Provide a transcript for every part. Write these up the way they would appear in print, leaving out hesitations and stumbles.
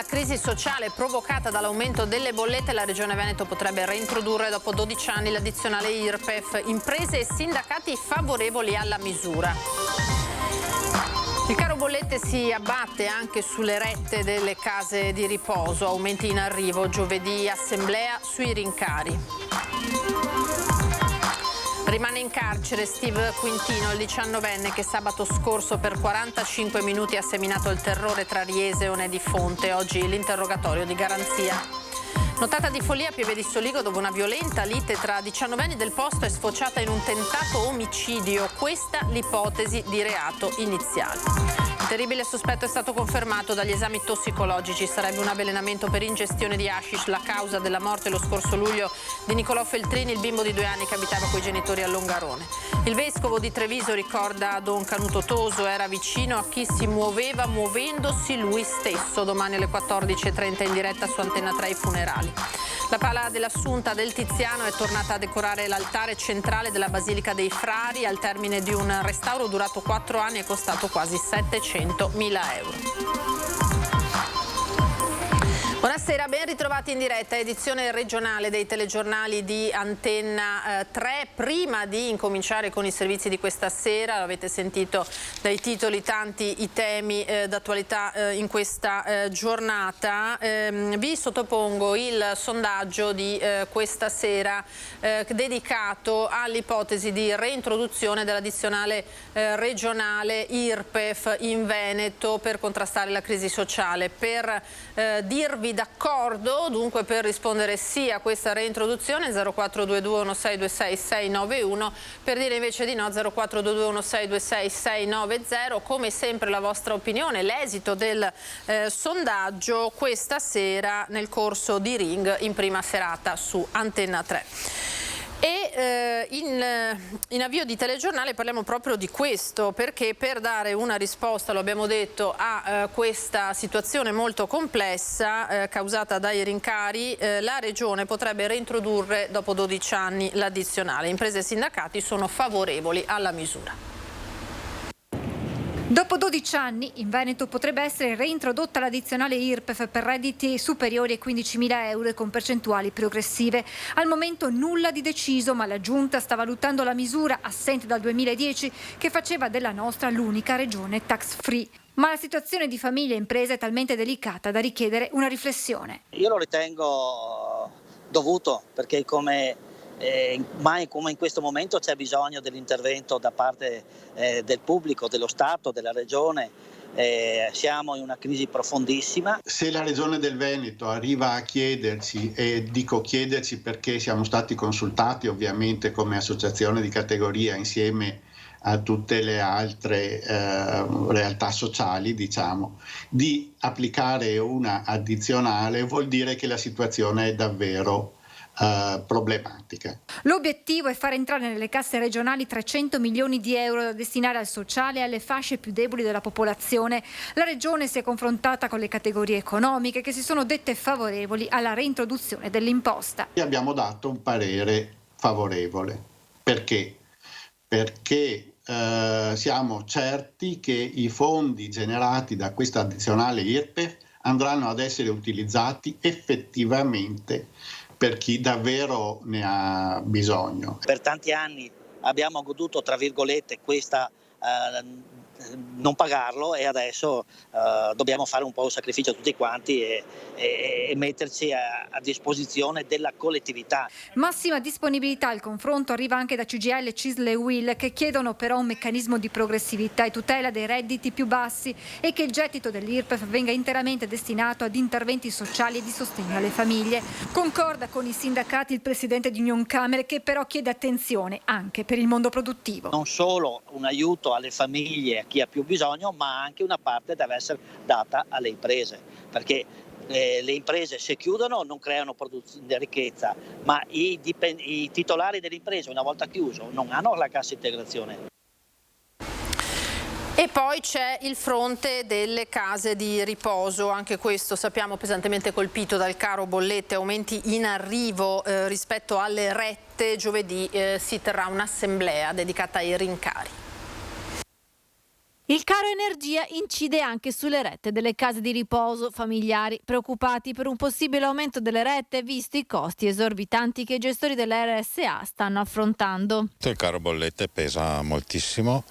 alla crisi sociale provocata dall'aumento delle bollette, la Regione Veneto potrebbe reintrodurre dopo 12 anni l'addizionale IRPEF. Imprese e sindacati favorevoli alla misura. Il caro bollette si abbatte anche sulle rette delle case di riposo, aumenti in arrivo, giovedì assemblea sui rincari. Rimane in carcere Steve Quintino, il 19enne che sabato scorso per 45 minuti ha seminato il terrore tra Riese e Onedi Fonte. Oggi l'interrogatorio di garanzia. Notata di follia a Pieve di Soligo dopo una violenta lite tra 19enni del posto è sfociata in un tentato omicidio. Questa l'ipotesi di reato iniziale. Il terribile sospetto è stato confermato dagli esami tossicologici. Sarebbe un avvelenamento per ingestione di hashish la causa della morte lo scorso luglio di Nicolò Feltrini, il bimbo di 2 anni che abitava coi genitori a Longarone. Il vescovo di Treviso ricorda Don Canuto Toso, era vicino a chi si muoveva muovendosi lui stesso. Domani alle 14:30 in diretta su Antenna 3 i funerali. La pala dell'Assunta del Tiziano è tornata a decorare l'altare centrale della Basilica dei Frari al termine di un restauro durato 4 anni e costato quasi 700.000 euro. Buonasera, ben ritrovati in diretta, edizione regionale dei telegiornali di Antenna 3. Prima di incominciare con i servizi di questa sera, avete sentito dai titoli tanti i temi d'attualità in questa giornata, vi sottopongo il sondaggio di questa sera dedicato all'ipotesi di reintroduzione dell'addizionale regionale IRPEF in Veneto per contrastare la crisi sociale. Per dirvi d'accordo, dunque per rispondere sì a questa reintroduzione 0422 1626 691, per dire invece di no 0422 1626 690. Come sempre la vostra opinione, l'esito del sondaggio questa sera nel corso di Ring in prima serata su Antenna 3. E in avvio di telegiornale parliamo proprio di questo, perché per dare una risposta, lo abbiamo detto, a questa situazione molto complessa causata dai rincari, la Regione potrebbe reintrodurre dopo 12 anni l'addizionale. Imprese e sindacati sono favorevoli alla misura. Dopo 12 anni in Veneto potrebbe essere reintrodotta l'addizionale IRPEF per redditi superiori ai 15.000 euro e con percentuali progressive. Al momento nulla di deciso, ma la Giunta sta valutando la misura, assente dal 2010, che faceva della nostra l'unica regione tax free. Ma la situazione di famiglie e imprese è talmente delicata da richiedere una riflessione. Io lo ritengo dovuto, perché mai come in questo momento c'è bisogno dell'intervento da parte del pubblico, dello Stato, della Regione. Siamo in una crisi profondissima. Se la Regione del Veneto arriva a chiederci, e dico chiederci perché siamo stati consultati ovviamente come associazione di categoria insieme a tutte le altre realtà sociali, diciamo, di applicare una addizionale, vuol dire che la situazione è davvero problematica. L'obiettivo è far entrare nelle casse regionali 300 milioni di euro da destinare al sociale e alle fasce più deboli della popolazione. La Regione si è confrontata con le categorie economiche che si sono dette favorevoli alla reintroduzione dell'imposta. Abbiamo dato un parere favorevole. Perché? Perché siamo certi che i fondi generati da questa addizionale IRPEF andranno ad essere utilizzati effettivamente per chi davvero ne ha bisogno. Per tanti anni abbiamo goduto, tra virgolette, questa non pagarlo, e adesso dobbiamo fare un po' un sacrificio tutti quanti e metterci a disposizione della collettività. Massima disponibilità al confronto arriva anche da CGIL, CISL e UIL, che chiedono però un meccanismo di progressività e tutela dei redditi più bassi e che il gettito dell'IRPEF venga interamente destinato ad interventi sociali e di sostegno alle famiglie. Concorda con i sindacati il presidente di Unioncamere, che però chiede attenzione anche per il mondo produttivo. Non solo un aiuto alle famiglie, a chi ha più bisogno, ma anche una parte deve essere data alle imprese, perché le imprese se chiudono non creano ricchezza, ma i titolari delle imprese una volta chiuso non hanno la cassa integrazione. E poi c'è il fronte delle case di riposo, anche questo sappiamo pesantemente colpito dal caro bollette, aumenti in arrivo rispetto alle rette. Giovedì si terrà un'assemblea dedicata ai rincari. Il caro energia incide anche sulle rette delle case di riposo, familiari preoccupati per un possibile aumento delle rette visto i costi esorbitanti che i gestori della RSA stanno affrontando. Il caro bollette pesa moltissimo,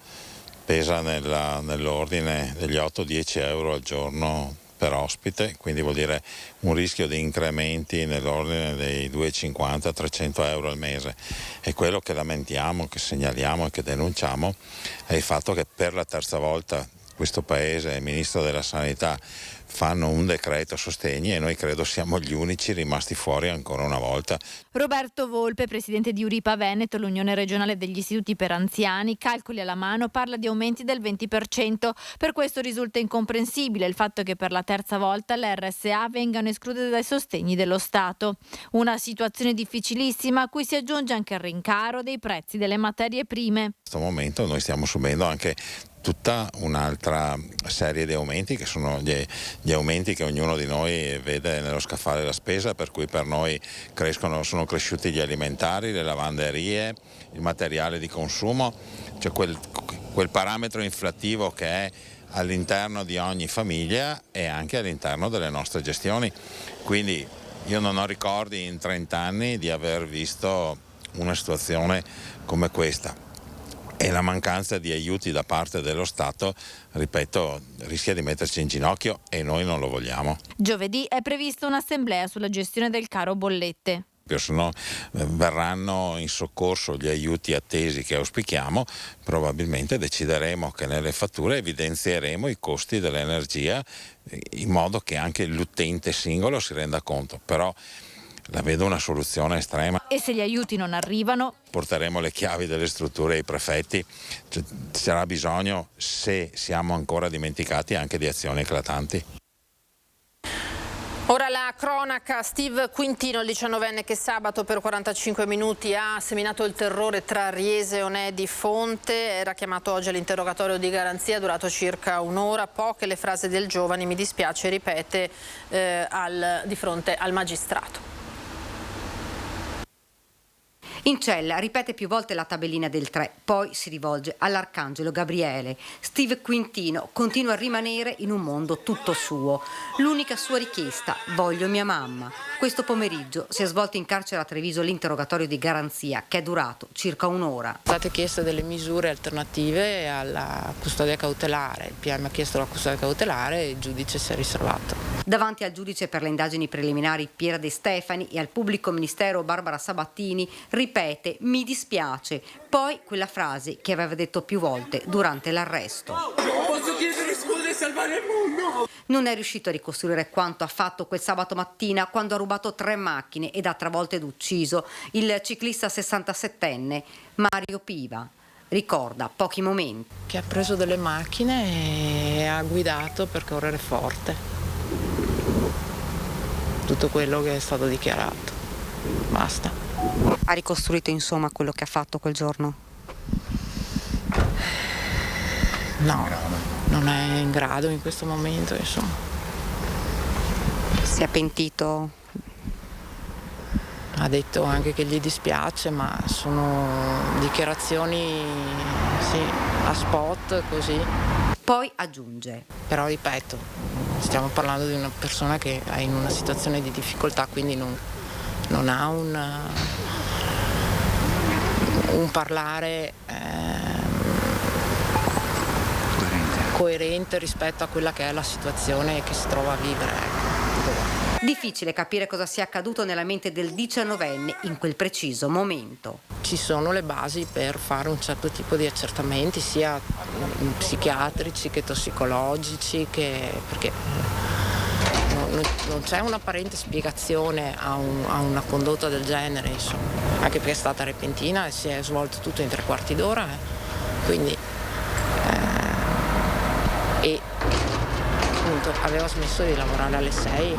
pesa nell'ordine degli 8-10 euro al giorno per ospite, quindi vuol dire un rischio di incrementi nell'ordine dei 250-300 euro al mese. E quello che lamentiamo, che segnaliamo e che denunciamo è il fatto che per la terza volta questo Paese e il Ministro della Sanità fanno un decreto sostegni e noi credo siamo gli unici rimasti fuori ancora una volta. Roberto Volpe, presidente di Uripa Veneto, l'Unione regionale degli istituti per anziani, calcoli alla mano, parla di aumenti del 20%. Per questo risulta incomprensibile il fatto che per la terza volta le RSA vengano escludete dai sostegni dello Stato. Una situazione difficilissima a cui si aggiunge anche il rincaro dei prezzi delle materie prime. In questo momento noi stiamo subendo anche tutta un'altra serie di aumenti che sono gli aumenti che ognuno di noi vede nello scaffale della spesa, per cui per noi sono cresciuti gli alimentari, le lavanderie, il materiale di consumo, cioè quel parametro inflattivo che è all'interno di ogni famiglia e anche all'interno delle nostre gestioni. Quindi io non ho ricordi in 30 anni di aver visto una situazione come questa. E la mancanza di aiuti da parte dello Stato, ripeto, rischia di metterci in ginocchio e noi non lo vogliamo. Giovedì è prevista un'assemblea sulla gestione del caro bollette. Se no verranno in soccorso gli aiuti attesi che auspichiamo, probabilmente decideremo che nelle fatture evidenzieremo i costi dell'energia in modo che anche l'utente singolo si renda conto. Però la vedo una soluzione estrema. E se gli aiuti non arrivano? Porteremo le chiavi delle strutture ai prefetti. Sarà bisogno, se siamo ancora dimenticati, anche di azioni eclatanti. Ora la cronaca. Steve Quintino, il 19enne che sabato per 45 minuti ha seminato il terrore tra Riese e Onè di Fonte, era chiamato oggi all'interrogatorio di garanzia, durato circa un'ora. Poche le frasi del giovane, mi dispiace, ripete di fronte al magistrato. In cella ripete più volte la tabellina del 3, poi si rivolge all'arcangelo Gabriele. Steve Quintino continua a rimanere in un mondo tutto suo. L'unica sua richiesta: voglio mia mamma. Questo pomeriggio si è svolto in carcere a Treviso l'interrogatorio di garanzia, che è durato circa un'ora. Sono state chieste delle misure alternative alla custodia cautelare. Il PM ha chiesto la custodia cautelare e il giudice si è riservato. Davanti al giudice per le indagini preliminari Piera De Stefani e al pubblico ministero Barbara Sabattini ripete "mi dispiace", poi quella frase che aveva detto più volte durante l'arresto. Posso chiedere scusa e salvare il mondo? Non è riuscito a ricostruire quanto ha fatto quel sabato mattina quando ha rubato 3 macchine ed ha travolto ed ucciso il ciclista 67enne Mario Piva. Ricorda pochi momenti. Che ha preso delle macchine e ha guidato per correre forte. Tutto quello che è stato dichiarato. Basta. Ha ricostruito insomma quello che ha fatto quel giorno? No, non è in grado in questo momento, insomma. Si è pentito? Ha detto anche che gli dispiace, ma sono dichiarazioni a spot così. Poi aggiunge: però ripeto, stiamo parlando di una persona che è in una situazione di difficoltà, quindi non ha un parlare coerente rispetto a quella che è la situazione che si trova a vivere. Difficile capire cosa sia accaduto nella mente del 19enne in quel preciso momento. Ci sono le basi per fare un certo tipo di accertamenti, sia psichiatrici che tossicologici, perché non c'è un'apparente spiegazione a una condotta del genere, insomma, anche perché è stata repentina e si è svolto tutto in 3/4 d'ora, quindi e appunto aveva smesso di lavorare alle 6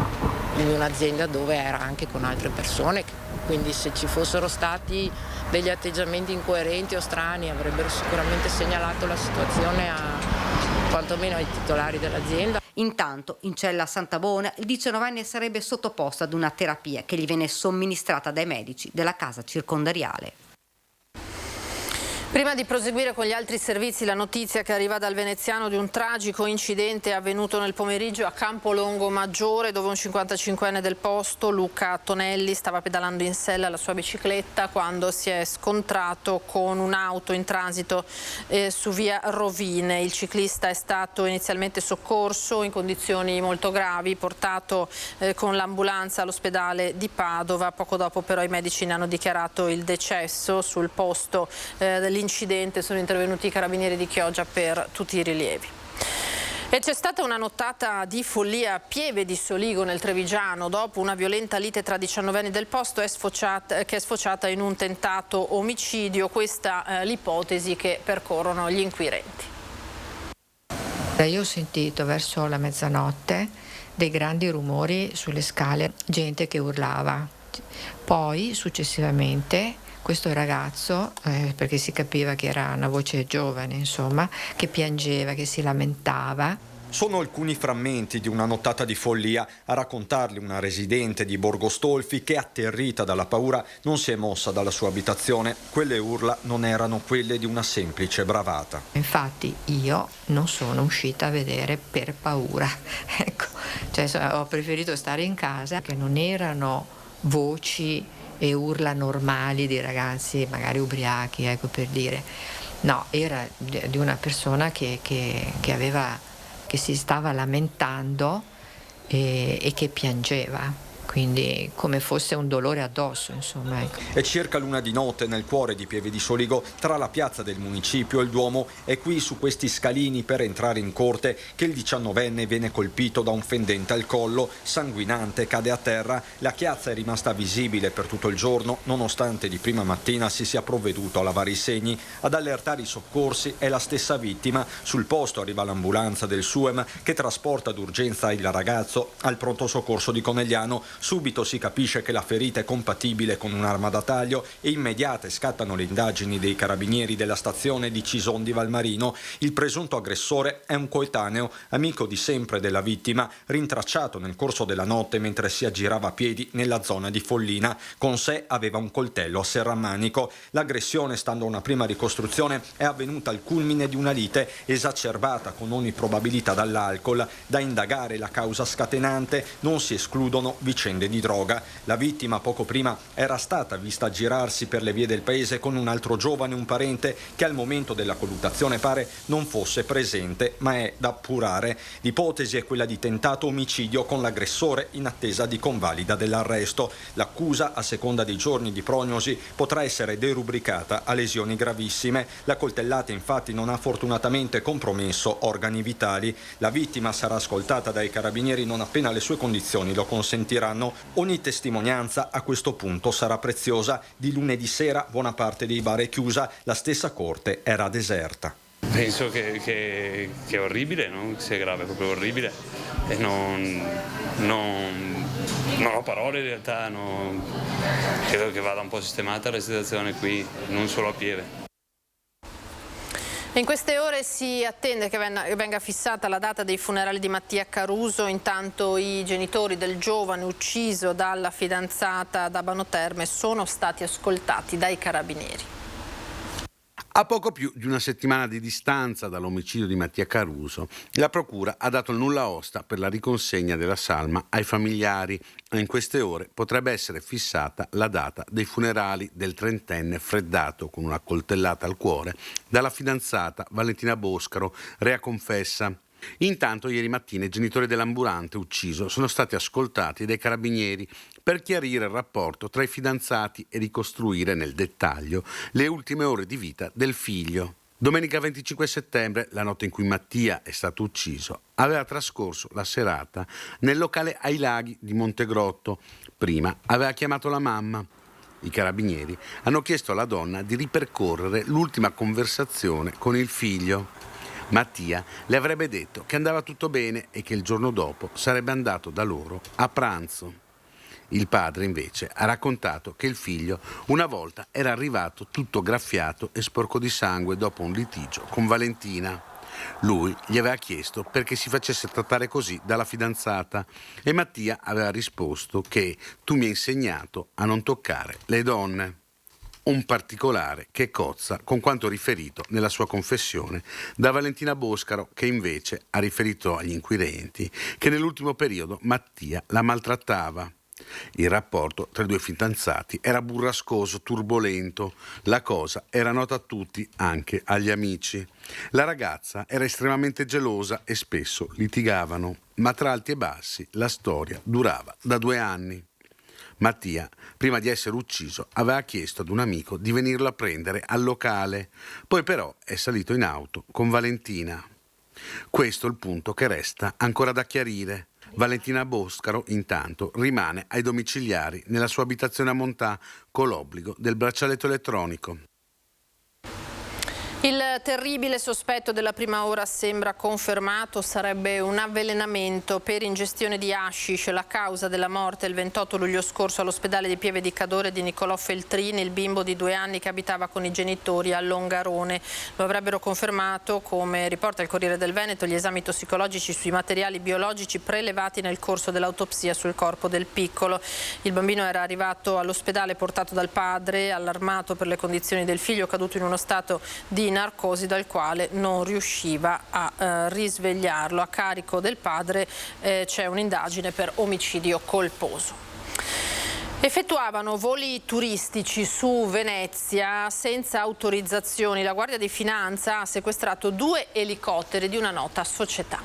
in un'azienda dove era anche con altre persone, quindi se ci fossero stati degli atteggiamenti incoerenti o strani avrebbero sicuramente segnalato la situazione quantomeno ai titolari dell'azienda. Intanto, in cella a Santabona, il 19enne sarebbe sottoposto ad una terapia che gli viene somministrata dai medici della casa circondariale. Prima di proseguire con gli altri servizi, la notizia che arriva dal veneziano di un tragico incidente avvenuto nel pomeriggio a Campolongo Maggiore, dove un 55enne del posto, Luca Tonelli, stava pedalando in sella alla sua bicicletta quando si è scontrato con un'auto in transito su via Rovine. Il ciclista è stato inizialmente soccorso in condizioni molto gravi, portato con l'ambulanza all'ospedale di Padova. Poco dopo però i medici ne hanno dichiarato il decesso. Sul posto dell'incidente sono intervenuti i carabinieri di Chioggia per tutti i rilievi. E c'è stata una nottata di follia a Pieve di Soligo nel Trevigiano dopo una violenta lite tra 19enni del posto che è sfociata in un tentato omicidio. Questa l'ipotesi che percorrono gli inquirenti. Io ho sentito verso la mezzanotte dei grandi rumori sulle scale, gente che urlava. Poi successivamente questo ragazzo, perché si capiva che era una voce giovane, insomma, che piangeva, che si lamentava. Sono alcuni frammenti di una nottata di follia a raccontarli una residente di Borgo Stolfi che, atterrita dalla paura, non si è mossa dalla sua abitazione. Quelle urla non erano quelle di una semplice bravata. Infatti io non sono uscita a vedere per paura. Ecco, cioè, ho preferito stare in casa, che non erano voci e urla normali di ragazzi magari ubriachi, ecco, per dire. No, era di una persona che si stava lamentando e che piangeva, quindi come fosse un dolore addosso, insomma. Ecco. È circa l'una di notte nel cuore di Pieve di Soligo, tra la piazza del municipio e il Duomo. È qui, su questi scalini per entrare in corte, che il 19enne viene colpito da un fendente al collo, sanguinante, cade a terra. La chiazza è rimasta visibile per tutto il giorno, nonostante di prima mattina si sia provveduto a lavare i segni. Ad allertare i soccorsi è la stessa vittima. Sul posto arriva l'ambulanza del SUEM che trasporta d'urgenza il ragazzo al pronto soccorso di Conegliano. Subito si capisce che la ferita è compatibile con un'arma da taglio e immediate scattano le indagini dei carabinieri della stazione di Cison di Valmarino. Il presunto aggressore è un coetaneo, amico di sempre della vittima, rintracciato nel corso della notte mentre si aggirava a piedi nella zona di Follina. Con sé aveva un coltello a serrammanico. L'aggressione, stando a una prima ricostruzione, è avvenuta al culmine di una lite esacerbata con ogni probabilità dall'alcol. Da indagare la causa scatenante, non si escludono vicende di droga. La vittima poco prima era stata vista girarsi per le vie del paese con un altro giovane, un parente, che al momento della colluttazione pare non fosse presente, ma è da appurare. L'ipotesi è quella di tentato omicidio con l'aggressore in attesa di convalida dell'arresto. L'accusa, a seconda dei giorni di prognosi, potrà essere derubricata a lesioni gravissime. La coltellata infatti non ha fortunatamente compromesso organi vitali. La vittima sarà ascoltata dai carabinieri non appena le sue condizioni lo consentiranno. Ogni testimonianza a questo punto sarà preziosa. Di lunedì sera buona parte dei bar è chiusa, la stessa corte era deserta. Penso che è orribile, no? Sia grave, proprio orribile, e non ho parole in realtà, credo che vada un po' sistemata la situazione qui, non solo a Pieve. In queste ore si attende che venga fissata la data dei funerali di Mattia Caruso. Intanto i genitori del giovane ucciso dalla fidanzata ad Abano Terme sono stati ascoltati dai carabinieri. A poco più di una settimana di distanza dall'omicidio di Mattia Caruso, la procura ha dato il nulla osta per la riconsegna della salma ai familiari e in queste ore potrebbe essere fissata la data dei funerali del trentenne freddato con una coltellata al cuore dalla fidanzata Valentina Boscaro, rea confessa. Intanto ieri mattina i genitori dell'ambulante ucciso sono stati ascoltati dai carabinieri per chiarire il rapporto tra i fidanzati e ricostruire nel dettaglio le ultime ore di vita del figlio. Domenica 25 settembre, la notte in cui Mattia è stato ucciso, aveva trascorso la serata nel locale ai Laghi di Montegrotto. Prima aveva chiamato la mamma. I carabinieri hanno chiesto alla donna di ripercorrere l'ultima conversazione con il figlio. Mattia le avrebbe detto che andava tutto bene e che il giorno dopo sarebbe andato da loro a pranzo. Il padre invece ha raccontato che il figlio una volta era arrivato tutto graffiato e sporco di sangue dopo un litigio con Valentina. Lui gli aveva chiesto perché si facesse trattare così dalla fidanzata e Mattia aveva risposto che tu mi hai insegnato a non toccare le donne. Un particolare che cozza con quanto riferito nella sua confessione da Valentina Boscaro, che invece ha riferito agli inquirenti che nell'ultimo periodo Mattia la maltrattava. Il rapporto tra i due fidanzati era burrascoso, turbolento. La cosa era nota a tutti, anche agli amici. La ragazza era estremamente gelosa e spesso litigavano, ma tra alti e bassi la storia durava da 2 anni. Mattia, prima di essere ucciso, aveva chiesto ad un amico di venirlo a prendere al locale, poi però è salito in auto con Valentina. Questo è il punto che resta ancora da chiarire. Valentina Boscaro, intanto, rimane ai domiciliari nella sua abitazione a Montà con l'obbligo del braccialetto elettronico. Il terribile sospetto della prima ora sembra confermato, sarebbe un avvelenamento per ingestione di hashish. La causa della morte il 28 luglio scorso all'ospedale di Pieve di Cadore di Nicolò Feltrini, il bimbo di 2 anni che abitava con i genitori a Longarone. Lo avrebbero confermato, come riporta il Corriere del Veneto, gli esami tossicologici sui materiali biologici prelevati nel corso dell'autopsia sul corpo del piccolo. Il bambino era arrivato all'ospedale portato dal padre, allarmato per le condizioni del figlio, caduto in uno stato di narcosi dal quale non riusciva a risvegliarlo. A carico del padre c'è un'indagine per omicidio colposo. Effettuavano voli turistici su Venezia senza autorizzazioni. La Guardia di Finanza ha sequestrato 2 elicotteri di una nota società.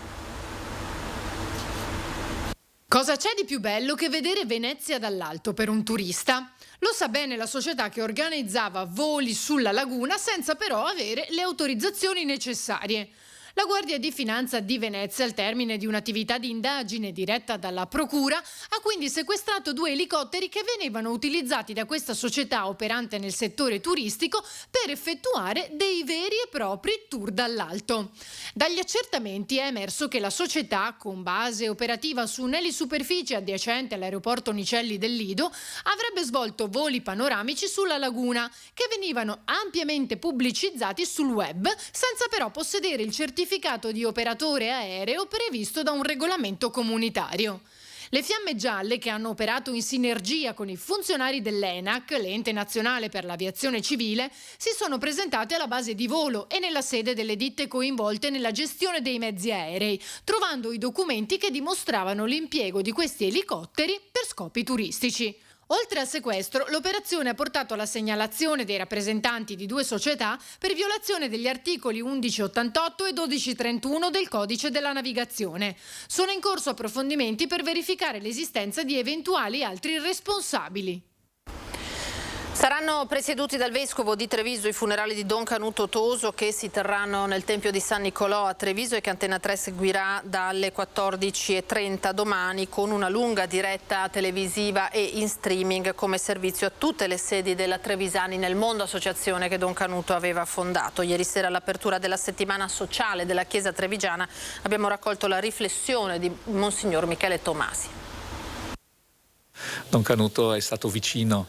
Cosa c'è di più bello che vedere Venezia dall'alto per un turista? Lo sa bene la società che organizzava voli sulla laguna senza però avere le autorizzazioni necessarie. La Guardia di Finanza di Venezia, al termine di un'attività di indagine diretta dalla Procura, ha quindi sequestrato 2 elicotteri che venivano utilizzati da questa società operante nel settore turistico per effettuare dei veri e propri tour dall'alto. Dagli accertamenti è emerso che la società, con base operativa su un'elisuperficie adiacente all'aeroporto Nicelli del Lido, avrebbe svolto voli panoramici sulla laguna che venivano ampiamente pubblicizzati sul web senza però possedere il certificato di operatore aereo previsto da un regolamento comunitario. Le Fiamme Gialle, che hanno operato in sinergia con i funzionari dell'ENAC, l'Ente Nazionale per l'Aviazione Civile, si sono presentate alla base di volo e nella sede delle ditte coinvolte nella gestione dei mezzi aerei, trovando i documenti che dimostravano l'impiego di questi elicotteri per scopi turistici. Oltre al sequestro, l'operazione ha portato alla segnalazione dei rappresentanti di 2 società per violazione degli articoli 1188 e 1231 del Codice della Navigazione. Sono in corso approfondimenti per verificare l'esistenza di eventuali altri responsabili. Saranno presieduti dal Vescovo di Treviso i funerali di Don Canuto Toso che si terranno nel Tempio di San Nicolò a Treviso e che Antena 3 seguirà dalle 14:30 domani con una lunga diretta televisiva e in streaming come servizio a tutte le sedi della Trevisani nel mondo, associazione che Don Canuto aveva fondato. Ieri sera all'apertura della settimana sociale della Chiesa trevigiana abbiamo raccolto la riflessione di Monsignor Michele Tomasi. Don Canuto è stato vicino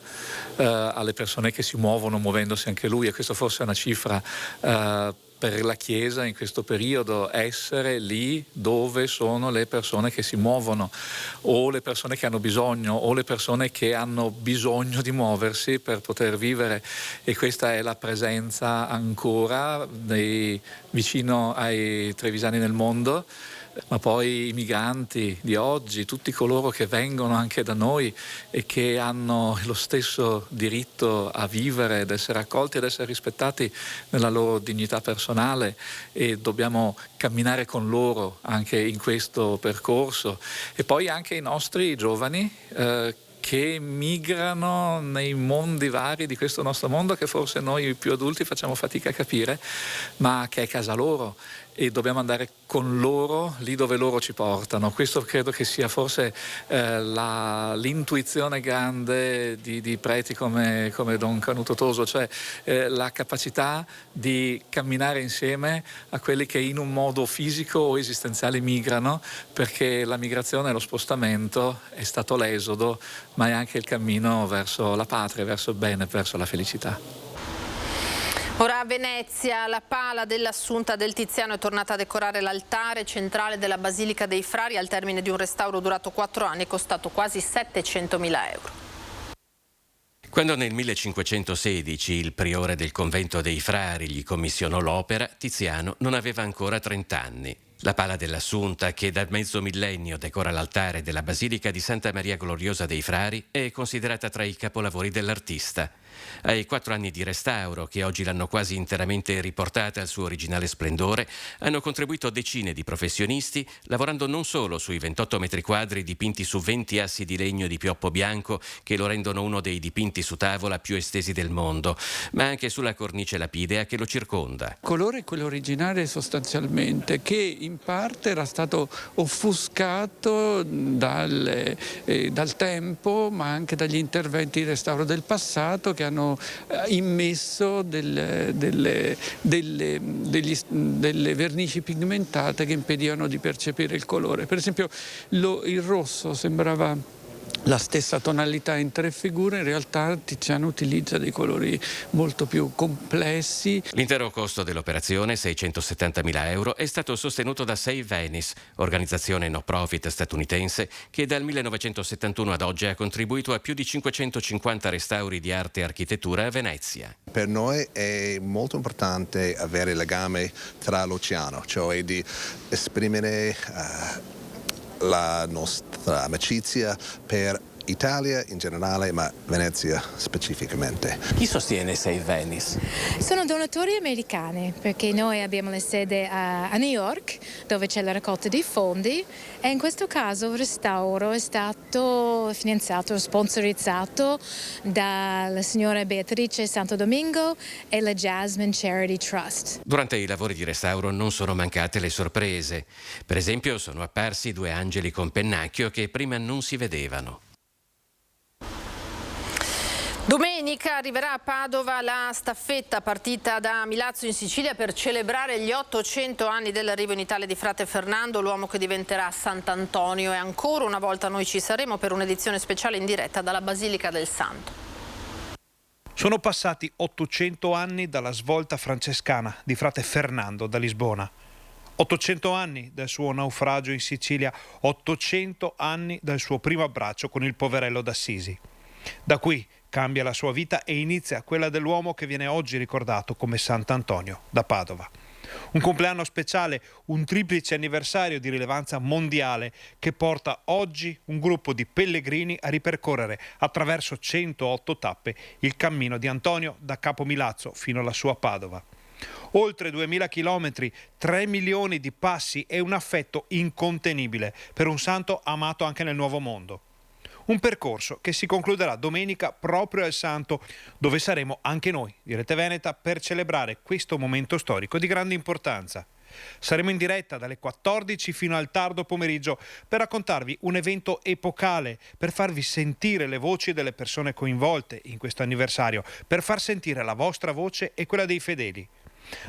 alle persone che si muovono, muovendosi anche lui, e questo forse è una cifra per la Chiesa in questo periodo, essere lì dove sono le persone che si muovono o le persone che hanno bisogno o le persone che hanno bisogno di muoversi per poter vivere, e questa è la presenza ancora vicino ai trevisani nel mondo. Ma poi i migranti di oggi, tutti coloro che vengono anche da noi e che hanno lo stesso diritto a vivere, ad essere accolti, ad essere rispettati nella loro dignità personale, e dobbiamo camminare con loro anche in questo percorso. E poi anche i nostri giovani che migrano nei mondi vari di questo nostro mondo, che forse noi più adulti facciamo fatica a capire, ma che è casa loro, e dobbiamo andare con loro lì dove loro ci portano. Questo credo che sia forse l'intuizione grande di preti come Don Canuto Toso, cioè la capacità di camminare insieme a quelli che in un modo fisico o esistenziale migrano, perché la migrazione e lo spostamento è stato l'esodo, ma è anche il cammino verso la patria, verso il bene, verso la felicità. Ora a Venezia la pala dell'Assunta del Tiziano è tornata a decorare l'altare centrale della Basilica dei Frari al termine di un restauro durato 4 anni e costato quasi 700.000 euro. Quando nel 1516 il priore del convento dei Frari gli commissionò l'opera, Tiziano non aveva ancora 30 anni. La Pala dell'Assunta, che da mezzo millennio decora l'altare della Basilica di Santa Maria Gloriosa dei Frari, è considerata tra i capolavori dell'artista. Ai 4 anni di restauro, che oggi l'hanno quasi interamente riportata al suo originale splendore, hanno contribuito decine di professionisti, lavorando non solo sui 28 metri quadri dipinti su 20 assi di legno di pioppo bianco, che lo rendono uno dei dipinti su tavola più estesi del mondo, ma anche sulla cornice lapidea che lo circonda. Il colore è quello originale sostanzialmente, che in parte era stato offuscato dal tempo, ma anche dagli interventi di restauro del passato, che hanno immesso delle vernici pigmentate che impedivano di percepire il colore. Per esempio il rosso sembrava la stessa tonalità in 3 figure, in realtà Tiziano utilizza dei colori molto più complessi. L'intero costo dell'operazione, 670.000 euro, è stato sostenuto da Save Venice, organizzazione no profit statunitense che dal 1971 ad oggi ha contribuito a più di 550 restauri di arte e architettura a Venezia. Per noi è molto importante avere il legame tra l'oceano, cioè di esprimere la nostra amicizia per Italia in generale, ma Venezia specificamente. Chi sostiene Save Venice? Sono donatori americani, perché noi abbiamo la sede a New York, dove c'è la raccolta dei fondi, e in questo caso il restauro è stato finanziato, sponsorizzato dalla signora Beatrice Santo Domingo e la Jasmine Charity Trust. Durante i lavori di restauro non sono mancate le sorprese. Per esempio sono apparsi 2 angeli con pennacchio che prima non si vedevano. Domenica arriverà a Padova la staffetta partita da Milazzo in Sicilia per celebrare gli 800 anni dell'arrivo in Italia di Frate Fernando, l'uomo che diventerà Sant'Antonio, e ancora una volta noi ci saremo per un'edizione speciale in diretta dalla Basilica del Santo. Sono passati 800 anni dalla svolta francescana di Frate Fernando da Lisbona. 800 anni dal suo naufragio in Sicilia, 800 anni dal suo primo abbraccio con il poverello d'Assisi. Da qui cambia la sua vita e inizia quella dell'uomo che viene oggi ricordato come Sant'Antonio da Padova. Un compleanno speciale, un triplice anniversario di rilevanza mondiale che porta oggi un gruppo di pellegrini a ripercorrere attraverso 108 tappe il cammino di Antonio da Capo Milazzo fino alla sua Padova. Oltre 2000 chilometri, 3 milioni di passi e un affetto incontenibile per un santo amato anche nel Nuovo Mondo. Un percorso che si concluderà domenica proprio al Santo, dove saremo anche noi di Rete Veneta per celebrare questo momento storico di grande importanza. Saremo in diretta dalle 14 fino al tardo pomeriggio per raccontarvi un evento epocale, per farvi sentire le voci delle persone coinvolte in questo anniversario, per far sentire la vostra voce e quella dei fedeli.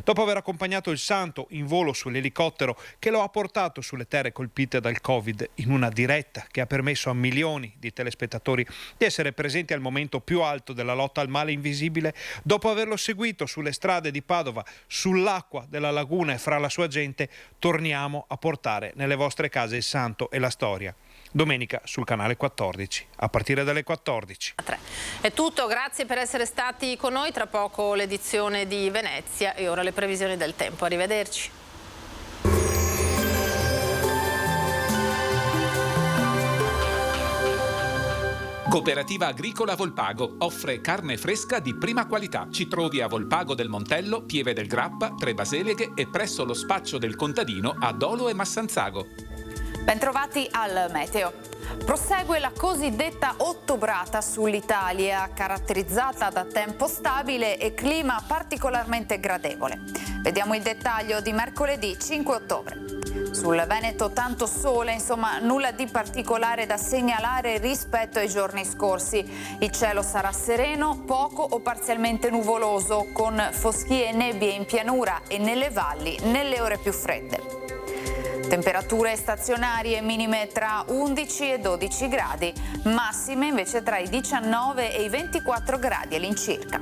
Dopo aver accompagnato il santo in volo sull'elicottero che lo ha portato sulle terre colpite dal Covid in una diretta che ha permesso a milioni di telespettatori di essere presenti al momento più alto della lotta al male invisibile, dopo averlo seguito sulle strade di Padova, sull'acqua della laguna e fra la sua gente, torniamo a portare nelle vostre case il santo e la storia. Domenica sul canale 14, a partire dalle 14. È tutto, grazie per essere stati con noi. Tra poco l'edizione di Venezia e ora le previsioni del tempo. Arrivederci. Cooperativa Agricola Volpago offre carne fresca di prima qualità. Ci trovi a Volpago del Montello, Pieve del Grappa, Tre Baseleghe e presso lo spaccio del contadino a Dolo e Massanzago. Bentrovati al meteo. Prosegue la cosiddetta ottobrata sull'Italia, caratterizzata da tempo stabile e clima particolarmente gradevole. Vediamo il dettaglio di mercoledì 5 ottobre. Sul Veneto tanto sole, insomma nulla di particolare da segnalare rispetto ai giorni scorsi. Il cielo sarà sereno, poco o parzialmente nuvoloso, con foschie e nebbie in pianura e nelle valli nelle ore più fredde. Temperature stazionarie minime tra 11 e 12 gradi, massime invece tra i 19 e i 24 gradi all'incirca.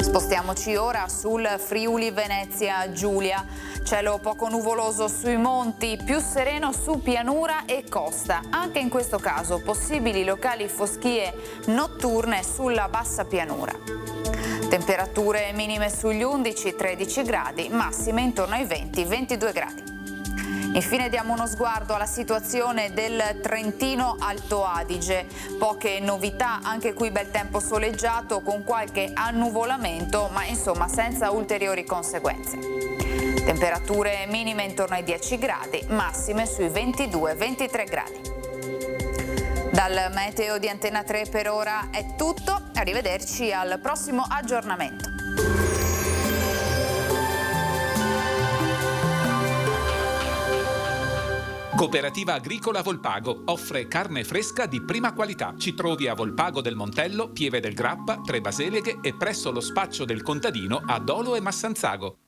Spostiamoci ora sul Friuli Venezia Giulia. Cielo poco nuvoloso sui monti, più sereno su pianura e costa. Anche in questo caso possibili locali foschie notturne sulla bassa pianura. Temperature minime sugli 11-13 gradi, massime intorno ai 20-22 gradi. Infine diamo uno sguardo alla situazione del Trentino Alto Adige. Poche novità, anche qui bel tempo soleggiato con qualche annuvolamento, ma insomma senza ulteriori conseguenze. Temperature minime intorno ai 10 gradi, massime sui 22-23 gradi. Dal meteo di Antena 3 per ora è tutto, arrivederci al prossimo aggiornamento. Cooperativa Agricola Volpago offre carne fresca di prima qualità. Ci trovi a Volpago del Montello, Pieve del Grappa, Tre Baseleghe e presso lo spaccio del contadino a Dolo e Massanzago.